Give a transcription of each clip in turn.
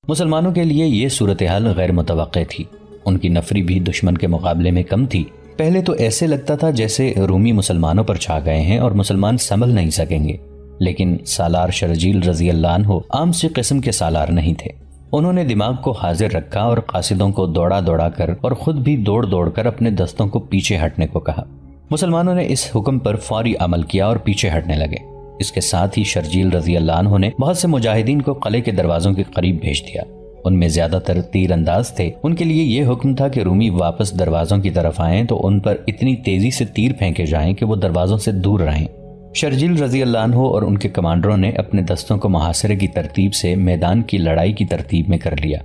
مسلمانوں کے لیے یہ صورتحال غیر متوقع تھی۔ ان کی نفری بھی دشمن کے مقابلے میں کم تھی۔ پہلے تو ایسے لگتا تھا جیسے رومی مسلمانوں پر چھا گئے ہیں اور مسلمان سنبھل نہیں سکیں گے، لیکن سالار شرجیل رضی اللہ عنہ عام سی قسم کے سالار نہیں تھے۔ انہوں نے دماغ کو حاضر رکھا اور قاصدوں کو دوڑا دوڑا کر اور خود بھی دوڑ دوڑ کر اپنے دستوں کو پیچھے ہٹنے کو کہا۔ مسلمانوں نے اس حکم پر فوری عمل کیا اور پیچھے ہٹنے لگے۔ اس کے ساتھ ہی شرجیل رضی اللہ عنہ نے بہت سے مجاہدین کو قلعے کے دروازوں کے قریب بھیج دیا۔ ان میں زیادہ تر تیر انداز تھے۔ ان کے لیے یہ حکم تھا کہ رومی واپس دروازوں کی طرف آئیں تو ان پر اتنی تیزی سے تیر پھینکے جائیں کہ وہ دروازوں سے دور رہیں۔ شرجیل رضی اللہ عنہ اور ان کے کمانڈروں نے اپنے دستوں کو محاصرے کی ترتیب سے میدان کی لڑائی کی ترتیب میں کر لیا۔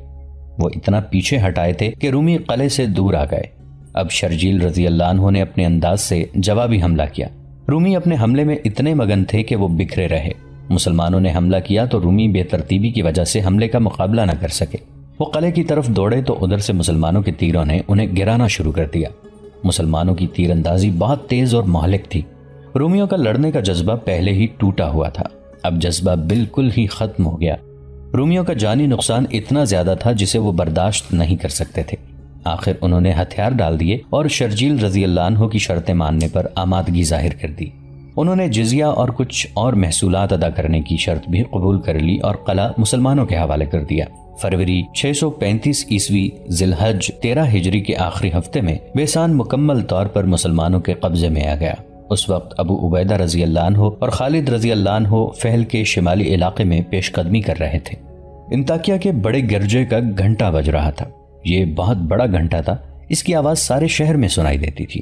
وہ اتنا پیچھے ہٹائے تھے کہ رومی قلعے سے دور آ گئے۔ اب شرجیل رضی اللہ عنہ نے اپنے انداز سے جوابی حملہ کیا۔ رومی اپنے حملے میں اتنے مگن تھے کہ وہ بکھرے رہے۔ مسلمانوں نے حملہ کیا تو رومی بے ترتیبی کی وجہ سے حملے کا مقابلہ نہ کر سکے۔ وہ قلعے کی طرف دوڑے تو ادھر سے مسلمانوں کے تیروں نے انہیں گرانا شروع کر دیا۔ مسلمانوں کی تیر اندازی بہت تیز اور مہلک تھی۔ رومیوں کا لڑنے کا جذبہ پہلے ہی ٹوٹا ہوا تھا، اب جذبہ بالکل ہی ختم ہو گیا۔ رومیوں کا جانی نقصان اتنا زیادہ تھا جسے وہ برداشت نہیں کر سکتے تھے۔ آخر انہوں نے ہتھیار ڈال دیے اور شرجیل رضی اللہ عنہ کی شرطیں ماننے پر آمادگی ظاہر کر دی۔ انہوں نے جزیہ اور کچھ اور محصولات ادا کرنے کی شرط بھی قبول کر لی اور قلعہ مسلمانوں کے حوالے کر دیا۔ فروری 635 عیسوی ذی الحج 13 ہجری کے آخری ہفتے میں بیسان مکمل طور پر مسلمانوں کے قبضے میں آ گیا۔ اس وقت ابو عبیدہ رضی اللہ عنہ اور خالد رضی اللہ عنہ فہل کے شمالی علاقے میں پیش قدمی کر رہے تھے۔ انطاکیہ کے بڑے گرجے کا گھنٹا بج رہا تھا۔ یہ بہت بڑا گھنٹا تھا، اس کی آواز سارے شہر میں سنائی دیتی تھی۔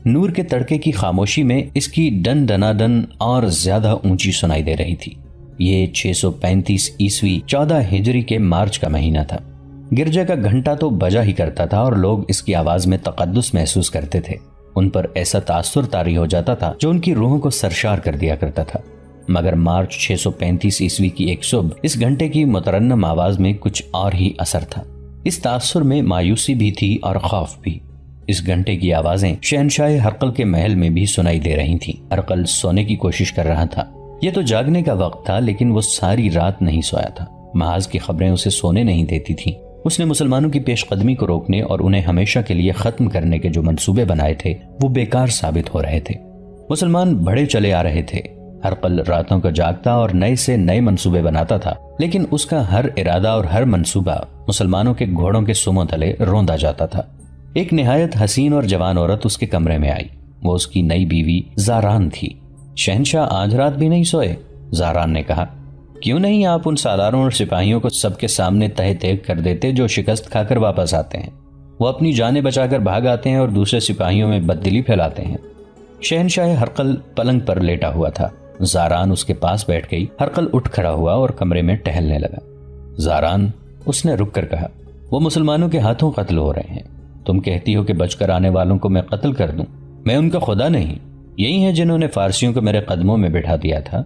نور کے تڑکے کی خاموشی میں اس کی ڈن ڈنا ڈن اور زیادہ اونچی سنائی دے رہی تھی۔ یہ 635 عیسوی 14 ہجری کے مارچ کا مہینہ تھا۔ گرجے کا گھنٹا تو بجا ہی کرتا تھا اور لوگ اس کی آواز میں تقدس محسوس کرتے تھے۔ ان پر ایسا تاثر طاری ہو جاتا تھا جو ان کی روحوں کو سرشار کر دیا کرتا تھا۔ مگر مارچ 635 عیسوی کی ایک صبح اس گھنٹے کی مترنم آواز میں کچھ اور ہی اثر تھا۔ اس تاثر میں مایوسی بھی تھی اور خوف بھی۔ اس گھنٹے کی آوازیں شہنشاہ ہرقل کے محل میں بھی سنائی دے رہی تھیں۔ ہرقل سونے کی کوشش کر رہا تھا۔ یہ تو جاگنے کا وقت تھا، لیکن وہ ساری رات نہیں سویا تھا۔ محاذ کی خبریں اسے سونے نہیں دیتی تھیں۔ اس نے مسلمانوں کی پیش قدمی کو روکنے اور انہیں ہمیشہ کے لیے ختم کرنے کے جو منصوبے بنائے تھے وہ بیکار ثابت ہو رہے تھے۔ مسلمان بڑھے چلے آ رہے تھے۔ ہرقل راتوں کو جاگتا اور نئے سے نئے منصوبے بناتا تھا، لیکن اس کا ہر ارادہ اور ہر منصوبہ مسلمانوں کے گھوڑوں کے سموں تلے روندا جاتا تھا۔ ایک نہایت حسین اور جوان عورت اس کے کمرے میں آئی۔ وہ اس کی نئی بیوی زاران تھی۔ شہنشاہ آج رات بھی نہیں سوئے؟ زاران نے کہا۔ کیوں نہیں آپ ان سالاروں اور سپاہیوں کو سب کے سامنے تہ تیگ کر دیتے جو شکست کھا کر واپس آتے ہیں؟ وہ اپنی جانیں بچا کر بھاگ آتے ہیں اور دوسرے سپاہیوں میں بددلی پھیلاتے ہیں۔ شہنشاہ ہرقل پلنگ پر لیٹا ہوا تھا۔ زاران اس کے پاس بیٹھ گئی۔ ہرقل اٹھ کھڑا ہوا اور کمرے میں ٹہلنے لگا۔ زاران، اس نے رک کر کہا، وہ مسلمانوں کے ہاتھوں قتل ہو رہے ہیں۔ تم کہتی ہو کہ بچ کر آنے والوں کو میں قتل کر دوں؟ میں ان کا خدا نہیں۔ یہی ہیں جنہوں نے فارسیوں کو میرے قدموں میں بٹھا دیا تھا۔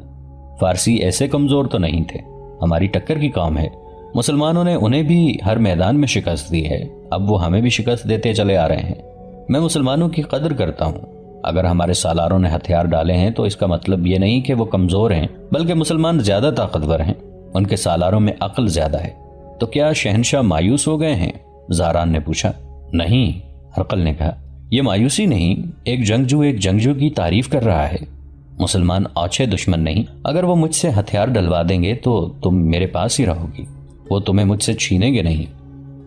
فارسی ایسے کمزور تو نہیں تھے، ہماری ٹکر کی قوم ہے۔ مسلمانوں نے انہیں بھی ہر میدان میں شکست دی ہے، اب وہ ہمیں بھی شکست دیتے چلے آ رہے ہیں۔ میں مسلمانوں کی قدر کرتا ہوں۔ اگر ہمارے سالاروں نے ہتھیار ڈالے ہیں تو اس کا مطلب یہ نہیں کہ وہ کمزور ہیں، بلکہ مسلمان زیادہ طاقتور ہیں۔ ان کے سالاروں میں عقل زیادہ ہے۔ تو کیا شہنشاہ مایوس ہو گئے ہیں؟ زاران نے پوچھا۔ نہیں، ہرقل نے کہا، یہ مایوسی نہیں، ایک جنگجو کی تعریف کر رہا ہے۔ مسلمان اوچھے دشمن نہیں، اگر وہ مجھ سے ہتھیار ڈلوا دیں گے تو تم میرے پاس ہی رہو گی، وہ تمہیں مجھ سے چھینیں گے نہیں۔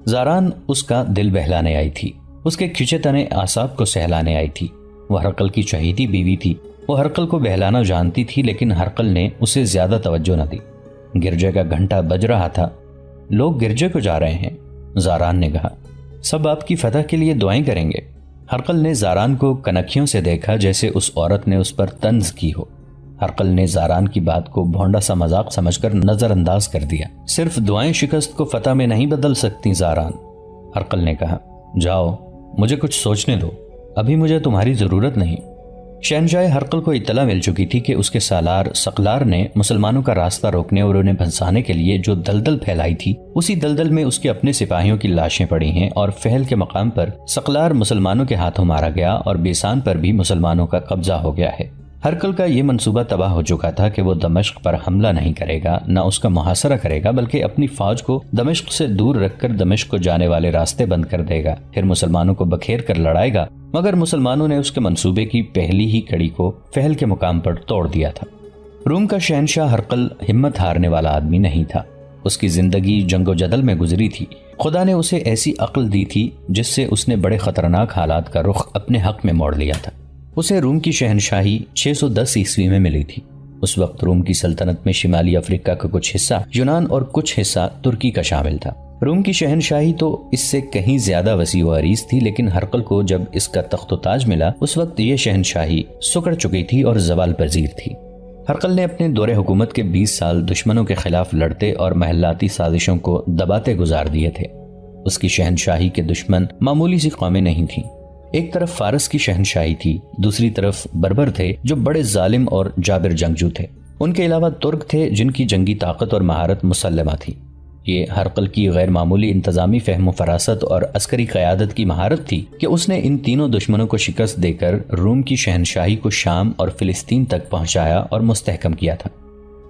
زاران اس کا دل بہلانے آئی تھی، اس کے کھچے تنے اعصاب کو سہلانے آئی تھی۔ وہ ہرقل کی چہیتی بیوی تھی، وہ ہرقل کو بہلانا جانتی تھی، لیکن ہرقل نے اسے زیادہ توجہ نہ دی۔ گرجے کا گھنٹا بج رہا تھا۔ لوگ گرجے کو جا رہے ہیں، زاران نے کہا۔ سب آپ کی فتح کے لیے دعائیں کریں گے۔ ہرقل نے زاران کو کنکھیوں سے دیکھا جیسے اس عورت نے اس پر طنز کی ہو۔ ہرقل نے زاران کی بات کو بھونڈا سا مذاق سمجھ کر نظر انداز کر دیا۔ صرف دعائیں شکست کو فتح میں نہیں بدل سکتی زاران، ہرقل نے کہا۔ جاؤ، مجھے کچھ سوچنے دو، ابھی مجھے تمہاری ضرورت نہیں۔ شہنشاہ ہرقل کو اطلاع مل چکی تھی کہ اس کے سالار سقلار نے مسلمانوں کا راستہ روکنے اور انہیں بھنسانے کے لیے جو دلدل پھیلائی تھی، اسی دلدل میں اس کے اپنے سپاہیوں کی لاشیں پڑی ہیں، اور فہل کے مقام پر سقلار مسلمانوں کے ہاتھوں مارا گیا اور بیسان پر بھی مسلمانوں کا قبضہ ہو گیا ہے۔ ہرقل کا یہ منصوبہ تباہ ہو چکا تھا کہ وہ دمشق پر حملہ نہیں کرے گا، نہ اس کا محاصرہ کرے گا، بلکہ اپنی فوج کو دمشق سے دور رکھ کر دمشق کو جانے والے راستے بند کر دے گا، پھر مسلمانوں کو بکھیر کر لڑائے گا۔ مگر مسلمانوں نے اس کے منصوبے کی پہلی ہی کڑی کو فعل کے مقام پر توڑ دیا تھا۔ روم کا شہنشاہ ہرقل ہمت ہارنے والا آدمی نہیں تھا۔ اس کی زندگی جنگ و جدل میں گزری تھی۔ خدا نے اسے ایسی عقل دی تھی جس سے اس نے بڑے خطرناک حالات کا رخ اپنے حق میں موڑ لیا تھا۔ اسے روم کی شہنشاہی 610 عیسوی میں ملی تھی۔ اس وقت روم کی سلطنت میں شمالی افریقہ کا کچھ حصہ یونان اور کچھ حصہ ترکی کا شامل تھا۔ روم کی شہنشاہی تو اس سے کہیں زیادہ وسیع و عریض تھی، لیکن ہرقل کو جب اس کا تخت و تاج ملا اس وقت یہ شہنشاہی سکڑ چکی تھی اور زوال پذیر تھی۔ ہرقل نے اپنے دور حکومت کے 20 سال دشمنوں کے خلاف لڑتے اور محلاتی سازشوں کو دباتے گزار دیے تھے۔ اس کی شہنشاہی کے دشمن معمولی سی قومیں نہیں تھیں۔ ایک طرف فارس کی شہنشاہی تھی، دوسری طرف بربر تھے جو بڑے ظالم اور جابر جنگجو تھے۔ ان کے علاوہ ترک تھے جن کی جنگی طاقت اور مہارت مسلمہ تھی۔ یہ ہرقل کی غیر معمولی انتظامی فہم و فراست اور عسکری قیادت کی مہارت تھی کہ اس نے ان تینوں دشمنوں کو شکست دے کر روم کی شہنشاہی کو شام اور فلسطین تک پہنچایا اور مستحکم کیا تھا۔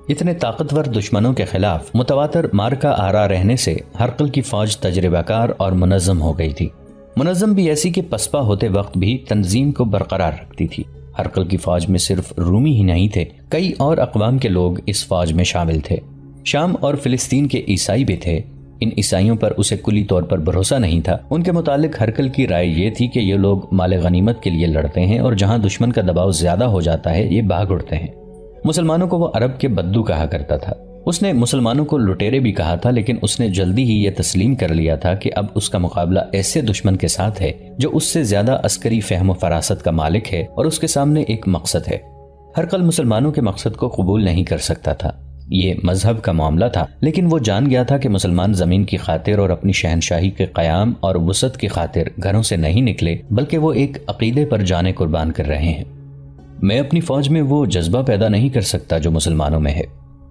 اتنے طاقتور دشمنوں کے خلاف متواتر مارکا آرا رہنے سے ہرقل کی فوج تجربہ کار اور منظم ہو گئی تھی۔ منظم بھی ایسی کہ پسپا ہوتے وقت بھی تنظیم کو برقرار رکھتی تھی۔ ہرقل کی فوج میں صرف رومی ہی نہیں تھے، کئی اور اقوام کے لوگ اس فوج میں شامل تھے۔ شام اور فلسطین کے عیسائی بھی تھے۔ ان عیسائیوں پر اسے کلی طور پر بھروسہ نہیں تھا۔ ان کے متعلق ہرقل کی رائے یہ تھی کہ یہ لوگ مال غنیمت کے لیے لڑتے ہیں اور جہاں دشمن کا دباؤ زیادہ ہو جاتا ہے یہ بھاگ اڑتے ہیں۔ مسلمانوں کو وہ عرب کے بدو کہا کرتا تھا۔ اس نے مسلمانوں کو لٹیرے بھی کہا تھا، لیکن اس نے جلدی ہی یہ تسلیم کر لیا تھا کہ اب اس کا مقابلہ ایسے دشمن کے ساتھ ہے جو اس سے زیادہ عسکری فہم و فراست کا مالک ہے اور اس کے سامنے ایک مقصد ہے۔ ہرقل مسلمانوں کے مقصد کو قبول نہیں کر سکتا تھا۔ یہ مذہب کا معاملہ تھا، لیکن وہ جان گیا تھا کہ مسلمان زمین کی خاطر اور اپنی شہنشاہی کے قیام اور وسعت کی خاطر گھروں سے نہیں نکلے، بلکہ وہ ایک عقیدے پر جانیں قربان کر رہے ہیں۔ میں اپنی فوج میں وہ جذبہ پیدا نہیں کر سکتا جو مسلمانوں میں ہے۔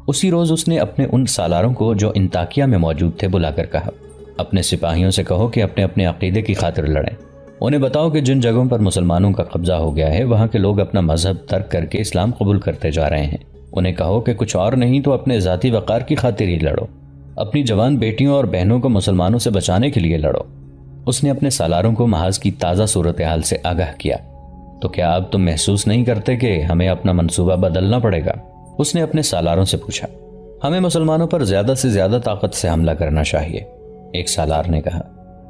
اسی روز اس نے اپنے ان سالاروں کو جو انطاکیہ میں موجود تھے بلا کر کہا، اپنے سپاہیوں سے کہو کہ اپنے اپنے عقیدے کی خاطر لڑیں۔ انہیں بتاؤ کہ جن جگہوں پر مسلمانوں کا قبضہ ہو گیا ہے وہاں کے لوگ اپنا مذہب ترک کر کے اسلام قبول کرتے جا رہے ہیں۔ انہیں کہو کہ کچھ اور نہیں تو اپنے ذاتی وقار کی خاطر ہی لڑو، اپنی جوان بیٹیوں اور بہنوں کو مسلمانوں سے بچانے کے لیے لڑو۔ اس نے اپنے سالاروں کو محاذ کی تازہ صورتحال سے آگاہ کیا۔ تو کیا اب تم محسوس نہیں کرتے کہ ہمیں اپنا منصوبہ بدلنا پڑے گا؟ اس نے اپنے سالاروں سے پوچھا۔ ہمیں مسلمانوں پر زیادہ سے زیادہ طاقت سے حملہ کرنا چاہیے، ایک سالار نے کہا۔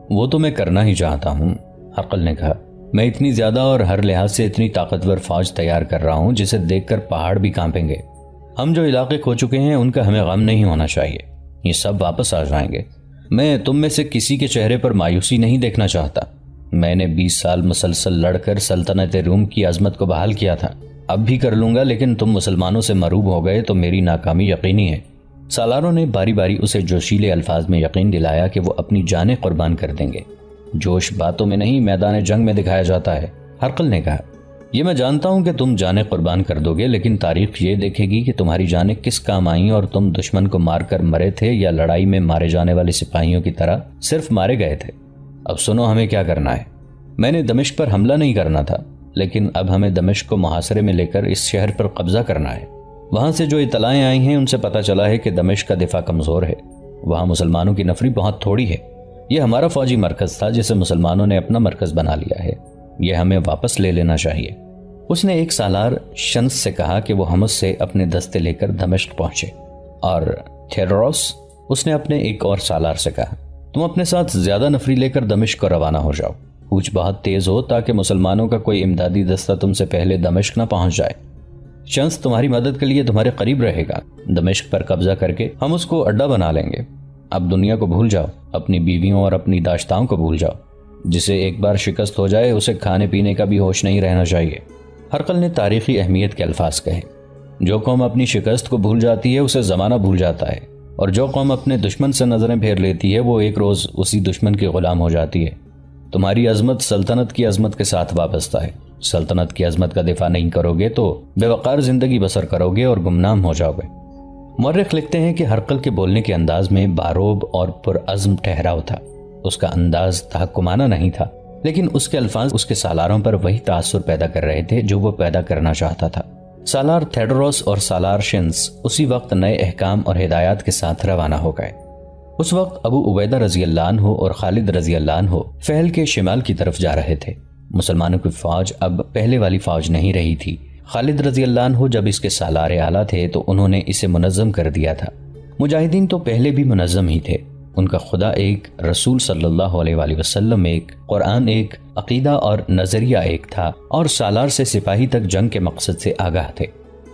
وہ تو میں کرنا ہی چاہتا ہوں، ہرقل نے کہا۔ میں اتنی زیادہ اور ہر لحاظ سے اتنی طاقتور فوج تیار کر رہا ہوں جسے دیکھ کر پہاڑ بھی کانپیں گے۔ ہم جو علاقے کھو چکے ہیں ان کا ہمیں غم نہیں ہونا چاہیے، یہ سب واپس آ جائیں گے۔ میں تم میں سے کسی کے چہرے پر مایوسی نہیں دیکھنا چاہتا۔ میں نے 20 سال مسلسل لڑ کر سلطنت روم کی عظمت کو بحال کیا تھا، اب بھی کر لوں گا، لیکن تم مسلمانوں سے مروب ہو گئے تو میری ناکامی یقینی ہے۔ سالاروں نے باری باری اسے جوشیلے الفاظ میں یقین دلایا کہ وہ اپنی جانیں قربان کر دیں گے۔ جوش باتوں میں نہیں میدان جنگ میں دکھایا جاتا ہے، ہرقل نے کہا۔ یہ میں جانتا ہوں کہ تم جانیں قربان کر دو گے، لیکن تاریخ یہ دیکھے گی کہ تمہاری جانیں کس کام آئیں اور تم دشمن کو مار کر مرے تھے یا لڑائی میں مارے جانے والے سپاہیوں کی طرح صرف مارے گئے تھے۔ اب سنو ہمیں کیا کرنا ہے۔ میں نے دمشق پر حملہ نہیں کرنا تھا، لیکن اب ہمیں دمشق کو محاصرے میں لے کر اس شہر پر قبضہ کرنا ہے۔ وہاں سے جو اطلاعیں آئی ہیں ان سے پتہ چلا ہے کہ دمشق کا دفاع کمزور ہے، وہاں مسلمانوں کی نفری بہت تھوڑی ہے۔ یہ ہمارا فوجی مرکز تھا جسے مسلمانوں نے اپنا مرکز بنا لیا ہے، یہ ہمیں واپس لے لینا چاہیے۔ اس نے ایک سالار شنس سے کہا کہ وہ حمص سے اپنے دستے لے کر دمشق پہنچے، اور تھیوڈروس، اس نے اپنے ایک اور سالار سے کہا، تم اپنے ساتھ زیادہ نفری لے کر دمشق کو روانہ ہو جاؤ، کوچ بہت تیز ہو تاکہ مسلمانوں کا کوئی امدادی دستہ تم سے پہلے دمشق نہ پہنچ جائے۔ شنس تمہاری مدد کے لیے تمہارے قریب رہے گا، دمشق پر قبضہ کر کے ہم اس کو اڈا بنا لیں گے۔ اب دنیا کو بھول جاؤ، اپنی بیویوں اور اپنی داشتاؤں کو بھول جاؤ، جسے ایک بار شکست ہو جائے اسے کھانے پینے کا بھی ہوش نہیں رہنا چاہیے۔ ہرقل نے تاریخی اہمیت کے الفاظ کہے۔ جو قوم اپنی شکست کو بھول جاتی ہے اسے زمانہ بھول جاتا ہے، اور جو قوم اپنے دشمن سے نظریں پھیر لیتی ہے وہ ایک روز اسی دشمن کی غلام ہو جاتی ہے۔ تمہاری عظمت سلطنت کی عظمت کے ساتھ وابستہ ہے، سلطنت کی عظمت کا دفاع نہیں کرو گے تو بے وقار زندگی بسر کرو گے اور گمنام ہو جاؤ گے۔ مورخ لکھتے ہیں کہ ہرقل کے بولنے کے انداز میں باروب اور پرعزم ٹھہراؤ تھا۔ اس کا انداز تحکمانہ نہیں تھا، لیکن اس کے الفاظ اس کے سالاروں پر وہی تاثر پیدا کر رہے تھے جو وہ پیدا کرنا چاہتا تھا۔ سالار تھیڈروس اور سالار شنس اسی وقت نئے احکام اور ہدایات کے ساتھ روانہ ہو گئے۔ اس وقت ابو عبیدہ رضی اللہ عنہ اور خالد رضی اللہ عنہ فہل کے شمال کی طرف جا رہے تھے۔ مسلمانوں کی فوج اب پہلے والی فوج نہیں رہی تھی۔ خالد رضی اللہ عنہ جب اس کے سالار اعلیٰ تھے تو انہوں نے اسے منظم کر دیا تھا۔ مجاہدین تو پہلے بھی منظم ہی تھے، ان کا خدا ایک، رسول صلی اللہ علیہ وآلہ وسلم ایک، قرآن ایک، عقیدہ اور نظریہ ایک تھا، اور سالار سے سپاہی تک جنگ کے مقصد سے آگاہ تھے۔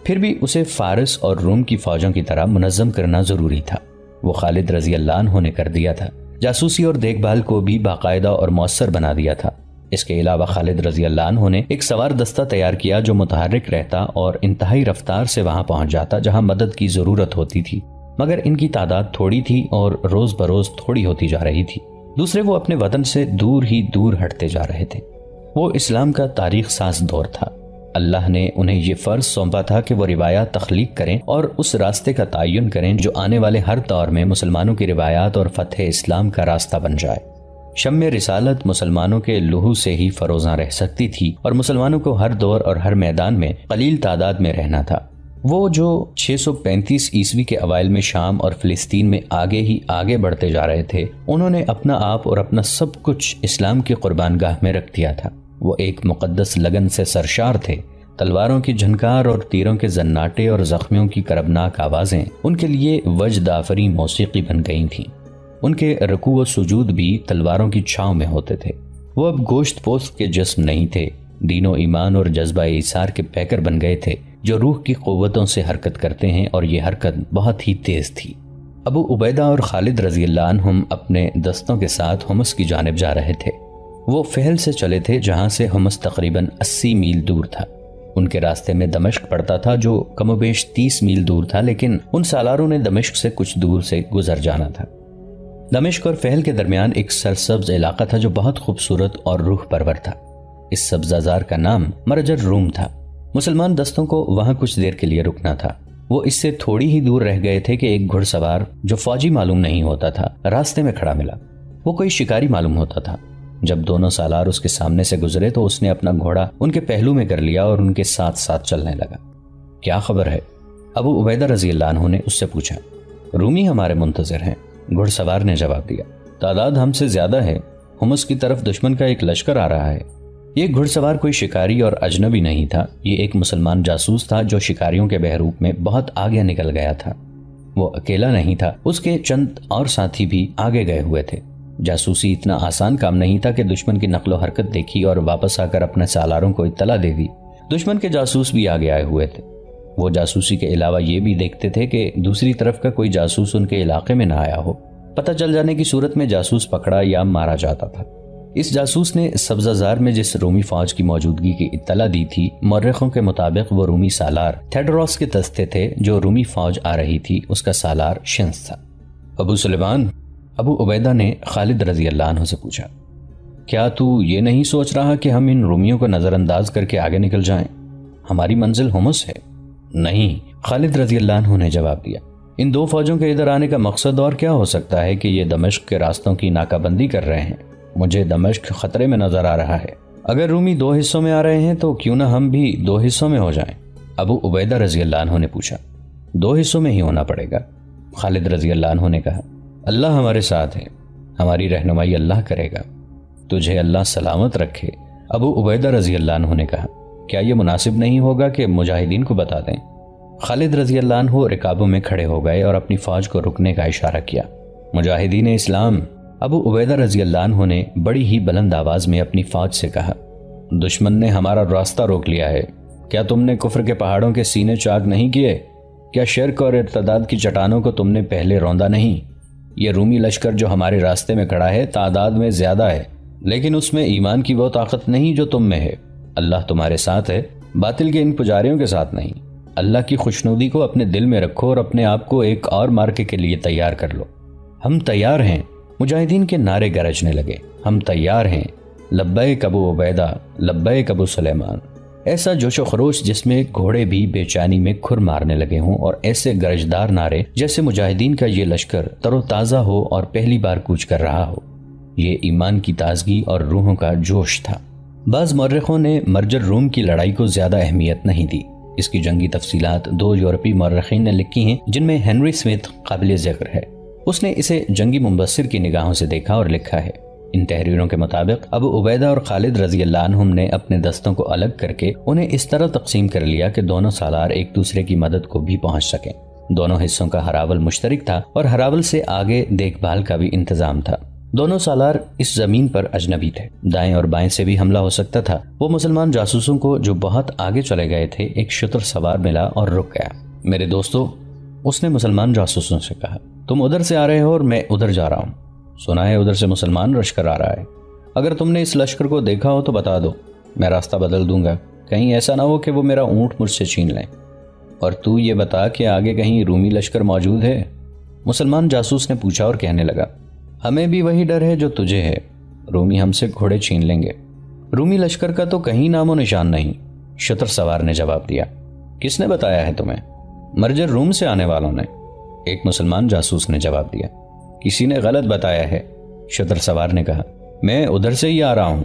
پھر بھی اسے فارس اور روم کی فوجوں کی طرح منظم کرنا ضروری تھا۔ وہ خالد رضی اللہ عنہ نے کر دیا تھا۔ جاسوسی اور دیکھ بھال کو بھی باقاعدہ اور مؤثر بنا دیا تھا۔ اس کے علاوہ خالد رضی اللہ عنہ نے ایک سوار دستہ تیار کیا جو متحرک رہتا اور انتہائی رفتار سے وہاں پہنچ جاتا جہاں مدد کی ضرورت ہوتی تھی، مگر ان کی تعداد تھوڑی تھی اور روز بروز تھوڑی ہوتی جا رہی تھی۔ دوسرے، وہ اپنے وطن سے دور ہی دور ہٹتے جا رہے تھے۔ وہ اسلام کا تاریخ ساز دور تھا۔ اللہ نے انہیں یہ فرض سونپا تھا کہ وہ روایات تخلیق کریں اور اس راستے کا تعین کریں جو آنے والے ہر دور میں مسلمانوں کی روایات اور فتح اسلام کا راستہ بن جائے۔ شمع رسالت مسلمانوں کے لہو سے ہی فروزاں رہ سکتی تھی اور مسلمانوں کو ہر دور اور ہر میدان میں قلیل تعداد میں رہنا تھا۔ وہ جو 635 عیسوی کے اوائل میں شام اور فلسطین میں آگے ہی آگے بڑھتے جا رہے تھے، انہوں نے اپنا آپ اور اپنا سب کچھ اسلام کی قربان گاہ میں رکھ دیا تھا۔ وہ ایک مقدس لگن سے سرشار تھے۔ تلواروں کی جھنکار اور تیروں کے زناٹے اور زخمیوں کی کربناک آوازیں ان کے لیے وجد آفری موسیقی بن گئی تھیں۔ ان کے رکوع و سجود بھی تلواروں کی چھاؤں میں ہوتے تھے۔ وہ اب گوشت پوست کے جسم نہیں تھے، دین و ایمان اور جذبہ ایثار کے پیکر بن گئے تھے جو روح کی قوتوں سے حرکت کرتے ہیں، اور یہ حرکت بہت ہی تیز تھی۔ ابو عبیدہ اور خالد رضی اللہ عنہم اپنے دستوں کے ساتھ حمص کی جانب جا رہے تھے۔ وہ فہل سے چلے تھے جہاں سے حمص تقریباً 80 میل دور تھا۔ ان کے راستے میں دمشق پڑتا تھا جو کم و بیش 30 میل دور تھا، لیکن ان سالاروں نے دمشق سے کچھ دور سے گزر جانا تھا۔ دمشق اور فہل کے درمیان ایک سرسبز علاقہ تھا جو بہت خوبصورت اور روح پرور تھا۔ اس سبزہ کا نام مرجر روم تھا۔ مسلمان دستوں کو وہاں کچھ دیر کے لیے رکنا تھا۔ وہ اس سے تھوڑی ہی دور رہ گئے تھے کہ ایک گھڑ سوار جو فوجی معلوم نہیں ہوتا تھا راستے میں کھڑا ملا۔ وہ کوئی شکاری معلوم ہوتا تھا۔ جب دونوں سالار اس کے سامنے سے گزرے تو اس نے اپنا گھوڑا ان کے پہلو میں کر لیا اور ان کے ساتھ ساتھ چلنے لگا۔ کیا خبر ہے؟ ابو عبیدہ رضی اللہ عنہ نے اس سے پوچھا۔ رومی ہمارے منتظر ہیں، گھڑ سوار نے جواب دیا۔ تعداد ہم سے زیادہ ہے، حمص کی طرف دشمن کا ایک لشکر آ رہا ہے۔ یہ گھڑ سوار کوئی شکاری اور اجنبی نہیں تھا، یہ ایک مسلمان جاسوس تھا جو شکاریوں کے بہروپ میں بہت آگے نکل گیا تھا۔ وہ اکیلا نہیں تھا، اس کے چند اور ساتھی بھی آگے گئے ہوئے تھے۔ جاسوسی اتنا آسان کام نہیں تھا کہ دشمن کی نقل و حرکت دیکھی اور واپس آ کر اپنے سالاروں کو اطلاع دے دی۔ دشمن کے جاسوس بھی آگے آئے ہوئے تھے۔ وہ جاسوسی کے علاوہ یہ بھی دیکھتے تھے کہ دوسری طرف کا کوئی جاسوس ان کے علاقے میں نہ آیا ہو۔ پتہ چل جانے کی صورت میں جاسوس پکڑا یا مارا جاتا تھا۔ اس جاسوس نے سبزہ زار میں جس رومی فوج کی موجودگی کی اطلاع دی تھی، مورخوں کے مطابق وہ رومی سالار تھیڈروس کے دستے تھے۔ جو رومی فوج آ رہی تھی اس کا سالار شنس تھا۔ ابو سلیمان، ابو عبیدہ نے خالد رضی اللہ عنہ سے پوچھا، کیا تو یہ نہیں سوچ رہا کہ ہم ان رومیوں کو نظر انداز کر کے آگے نکل جائیں؟ ہماری منزل حمص ہے۔ نہیں، خالد رضی اللہ عنہ نے جواب دیا، ان دو فوجوں کے ادھر آنے کا مقصد اور کیا ہو سکتا ہے کہ یہ دمشق کے راستوں کی ناکہ بندی کر رہے ہیں۔ مجھے دمشق خطرے میں نظر آ رہا ہے۔ اگر رومی 2 حصوں میں آ رہے ہیں تو کیوں نہ ہم بھی 2 حصوں میں ہو جائیں؟ ابو عبیدہ رضی اللہ عنہ نے پوچھا۔ 2 حصوں میں ہی ہونا پڑے گا، خالد رضی اللہ عنہ نے کہا۔ اللہ ہمارے ساتھ ہے، ہماری رہنمائی اللہ کرے گا، تجھے اللہ سلامت رکھے، ابو عبیدہ رضی اللہ عنہ نے کہا۔ کیا یہ مناسب نہیں ہوگا کہ مجاہدین کو بتا دیں؟ خالد رضی اللہ عنہ رکابوں میں کھڑے ہو گئے اور اپنی فوج کو رکنے کا اشارہ کیا۔ مجاہدین اسلام، ابو عبیدہ رضی اللہ عنہ نے بڑی ہی بلند آواز میں اپنی فوج سے کہا، دشمن نے ہمارا راستہ روک لیا ہے۔ کیا تم نے کفر کے پہاڑوں کے سینے چاک نہیں کیے؟ کیا شرک اور ارتداد کی چٹانوں کو تم نے پہلے روندا نہیں؟ یہ رومی لشکر جو ہمارے راستے میں کھڑا ہے تعداد میں زیادہ ہے، لیکن اس میں ایمان کی وہ طاقت نہیں جو تم میں ہے۔ اللہ تمہارے ساتھ ہے، باطل کے ان پجاریوں کے ساتھ نہیں۔ اللہ کی خوشنودی کو اپنے دل میں رکھو اور اپنے آپ کو ایک اور مارکے کے لیے تیار کر لو۔ ہم تیار ہیں، مجاہدین کے نعرے گرجنے لگے۔ ہم تیار ہیں، لبیک ابو عبیدہ، لبیک ابو سلیمان۔ ایسا جوش و خروش جس میں گھوڑے بھی بے چینی میں کھر مارنے لگے ہوں، اور ایسے گرجدار نعرے جیسے مجاہدین کا یہ لشکر تر و تازہ ہو اور پہلی بار کوچ کر رہا ہو۔ یہ ایمان کی تازگی اور روحوں کا جوش تھا۔ بعض مورخوں نے مرجر روم کی لڑائی کو زیادہ اہمیت نہیں دی، اس کی جنگی تفصیلات 2 یورپی مورخین نے لکھی ہیں، جن میں ہنری سمتھ قابل ذکر ہے۔ اس نے اسے جنگی مبصر کی نگاہوں سے دیکھا اور لکھا ہے۔ ان تحریروں کے مطابق ابو عبیدہ اور خالد رضی اللہ عنہم نے اپنے دستوں کو الگ کر کے انہیں اس طرح تقسیم کر لیا کہ دونوں سالار ایک دوسرے کی مدد کو بھی پہنچ سکیں۔ دونوں حصوں کا ہراول مشترک تھا اور ہراول سے آگے دیکھ بھال کا بھی انتظام تھا۔ دونوں سالار اس زمین پر اجنبی تھے، دائیں اور بائیں سے بھی حملہ ہو سکتا تھا۔ وہ مسلمان جاسوسوں کو جو بہت آگے چلے گئے تھے ایک شتر سوار ملا اور رک گیا۔ میرے دوستو، اس نے مسلمان جاسوسوں سے کہا، تم ادھر سے آ رہے ہو اور میں ادھر جا رہا ہوں۔ سنا ہے ادھر سے مسلمان لشکر آ رہا ہے، اگر تم نے اس لشکر کو دیکھا ہو تو بتا دو، میں راستہ بدل دوں گا، کہیں ایسا نہ ہو کہ وہ میرا اونٹ مجھ سے چھین لیں۔ اور تو یہ بتا کہ آگے کہیں رومی لشکر موجود ہے؟ مسلمان جاسوس نے پوچھا اور کہنے لگا، ہمیں بھی وہی ڈر ہے جو تجھے ہے، رومی ہم سے گھوڑے چھین لیں گے۔ رومی لشکر کا تو کہیں نام و نشان نہیں، شتر سوار نے جواب دیا۔ کس نے بتایا ہے تمہیں؟ مرجر روم سے آنے والوں نے، ایک مسلمان جاسوس نے جواب دیا۔ کسی نے غلط بتایا ہے، شتر سوار نے کہا، میں ادھر سے ہی آ رہا ہوں۔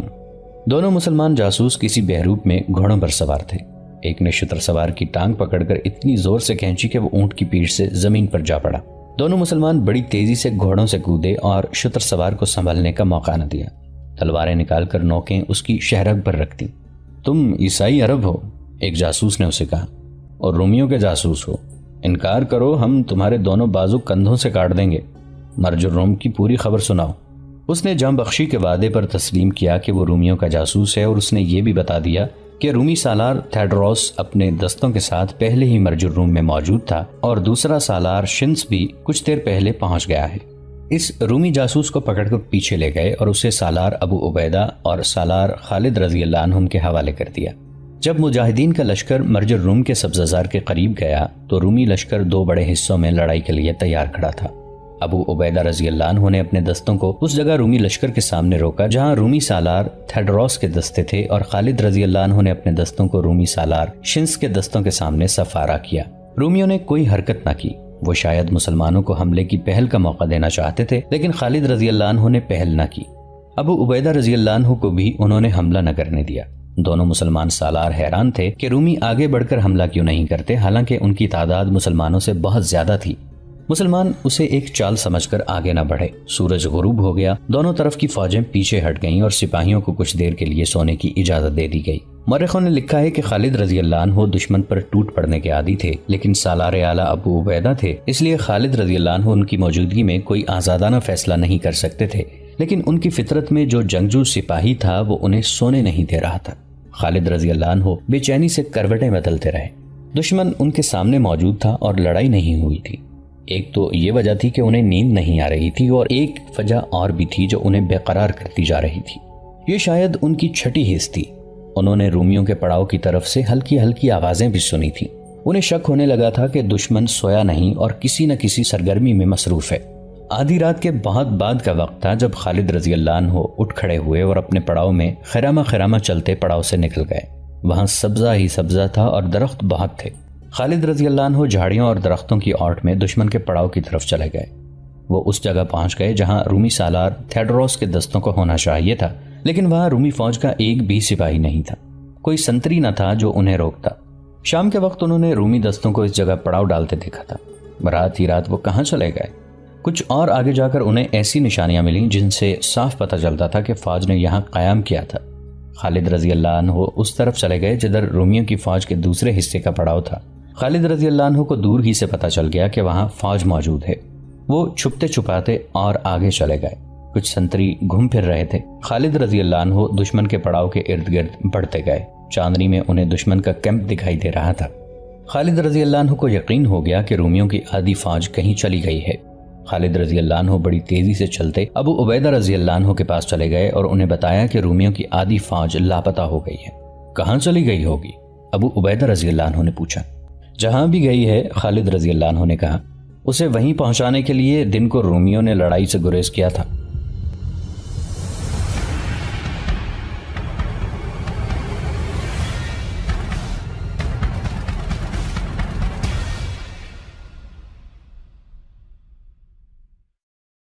دونوں مسلمان جاسوس کسی بہروپ میں گھوڑوں پر سوار تھے۔ ایک نے شتر سوار کی ٹانگ پکڑ کر اتنی زور سے کھینچی کہ وہ اونٹ کی پیٹھ سے زمین پر جا پڑا۔ دونوں مسلمان بڑی تیزی سے گھوڑوں سے کودے اور شتر سوار کو سنبھلنے کا موقع نہ دیا۔ تلواریں نکال کر نوکیں اس کی شہرگ پر رکھ دیں۔ تم عیسائی عرب ہو، ایک جاسوس نے اسے کہا، اور رومیوں کے جاسوس ہو، انکار کرو ہم تمہارے دونوں بازو کندھوں سے کاٹ دیں گے، مرج الروم کی پوری خبر سناؤ۔ اس نے جاں بخشی کے وعدے پر تسلیم کیا کہ وہ رومیوں کا جاسوس ہے، اور اس نے یہ بھی بتا دیا کہ رومی سالار تھیڈروس اپنے دستوں کے ساتھ پہلے ہی مرج الروم میں موجود تھا، اور دوسرا سالار شنس بھی کچھ دیر پہلے پہنچ گیا ہے۔ اس رومی جاسوس کو پکڑ کر پیچھے لے گئے اور اسے سالار ابو عبیدہ اور سالار خالد رضی اللہ عنہم کے حوالے کر دیا۔ جب مجاہدین کا لشکر مرج الروم کے سبززار کے قریب گیا تو رومی لشکر 2 بڑے حصوں میں لڑائی کے لیے تیار کھڑا تھا۔ ابو عبیدہ رضی اللہ عنہ نے اپنے دستوں کو اس جگہ رومی لشکر کے سامنے روکا جہاں رومی سالار تھیڈروس کے دستے تھے، اور خالد رضی اللہ عنہ نے اپنے دستوں کو رومی سالار شنس کے دستوں کے سامنے صفارہ کیا۔ رومیوں نے کوئی حرکت نہ کی، وہ شاید مسلمانوں کو حملے کی پہل کا موقع دینا چاہتے تھے، لیکن خالد رضی اللہ عنہ نے پہل نہ کی۔ ابو عبیدہ رضی اللہ عنہ کو بھی انہوں نے حملہ نہ کرنے دیا۔ دونوں مسلمان سالار حیران تھے کہ رومی آگے بڑھ کر حملہ کیوں نہیں کرتے، حالانکہ ان کی تعداد مسلمانوں سے بہت زیادہ تھی۔ مسلمان اسے ایک چال سمجھ کر آگے نہ بڑھے۔ سورج غروب ہو گیا، دونوں طرف کی فوجیں پیچھے ہٹ گئیں اور سپاہیوں کو کچھ دیر کے لیے سونے کی اجازت دے دی گئی۔ مورخوں نے لکھا ہے کہ خالد رضی اللہ عنہ دشمن پر ٹوٹ پڑنے کے عادی تھے، لیکن سالار اعلیٰ ابو عبیدہ تھے، اس لیے خالد رضی اللہ عنہ ان کی موجودگی میں کوئی آزادانہ فیصلہ نہیں کر سکتے تھے، لیکن ان کی فطرت میں جو جنگجو سپاہی تھا وہ انہیں سونے نہیں دے رہا تھا۔ خالد رضی اللہ عنہ بے چینی سے کروٹیں بدلتے رہے۔ دشمن ان کے سامنے موجود تھا اور لڑائی نہیں ہوئی تھی۔ ایک تو یہ وجہ تھی کہ انہیں نیند نہیں آ رہی تھی، اور ایک وجہ اور بھی تھی جو انہیں بے قرار کرتی جا رہی تھی۔ یہ شاید ان کی چھٹی حس تھی۔ انہوں نے رومیوں کے پڑاؤ کی طرف سے ہلکی ہلکی آوازیں بھی سنی تھیں۔ انہیں شک ہونے لگا تھا کہ دشمن سویا نہیں اور کسی نہ کسی سرگرمی میں مصروف ہے۔ آدھی رات کے بہت بعد کا وقت تھا جب خالد رضی اللہ عنہ اٹھ کھڑے ہوئے اور اپنے پڑاؤ میں خرامہ خرامہ چلتے پڑاؤ سے نکل گئے۔ وہاں سبزہ ہی سبزہ تھا اور درخت بہت تھے۔ خالد رضی اللہ عنہ جھاڑیوں اور درختوں کی اوٹ میں دشمن کے پڑاؤ کی طرف چلے گئے۔ وہ اس جگہ پہنچ گئے جہاں رومی سالار تھیڈروس کے دستوں کو ہونا چاہیے تھا، لیکن وہاں رومی فوج کا ایک بھی سپاہی نہیں تھا، کوئی سنتری نہ تھا جو انہیں روکتا۔ شام کے وقت انہوں نے رومی دستوں کو اس جگہ پڑاؤ ڈالتے دیکھا تھا۔ رات ہی رات وہ کہاں چلے گئے؟ کچھ اور آگے جا کر انہیں ایسی نشانیاں ملیں جن سے صاف پتہ چلتا تھا کہ فوج نے یہاں قیام کیا تھا۔ خالد رضی اللہ عنہ اس طرف چلے گئے جدھر رومیوں کی فوج کے دوسرے حصے کا پڑاؤ تھا۔ خالد رضی اللہ عنہ کو دور ہی سے پتہ چل گیا کہ وہاں فوج موجود ہے۔ وہ چھپتے چھپاتے اور آگے چلے گئے۔ کچھ سنتری گھوم پھر رہے تھے۔ خالد رضی اللہ عنہ دشمن کے پڑاؤ کے ارد گرد بڑھتے گئے۔ چاندنی میں انہیں دشمن کا کیمپ دکھائی دے رہا تھا۔ خالد رضی اللہ عنہ کو یقین ہو گیا کہ رومیوں کی آدھی فوج کہیں چلی گئی ہے۔ خالد رضی اللہ عنہ بڑی تیزی سے چلتے ابو عبیدہ رضی اللہ عنہ کے پاس چلے گئے اور انہیں بتایا کہ رومیوں کی آدھی فوج لاپتہ ہو گئی ہے۔ کہاں چلی گئی ہوگی؟ ابو عبیدہ رضی اللہ عنہ نے پوچھا۔ جہاں بھی گئی ہے، خالد رضی اللہ عنہ نے کہا، اسے وہیں پہنچانے کے لیے دن کو رومیوں نے لڑائی سے گریز کیا تھا۔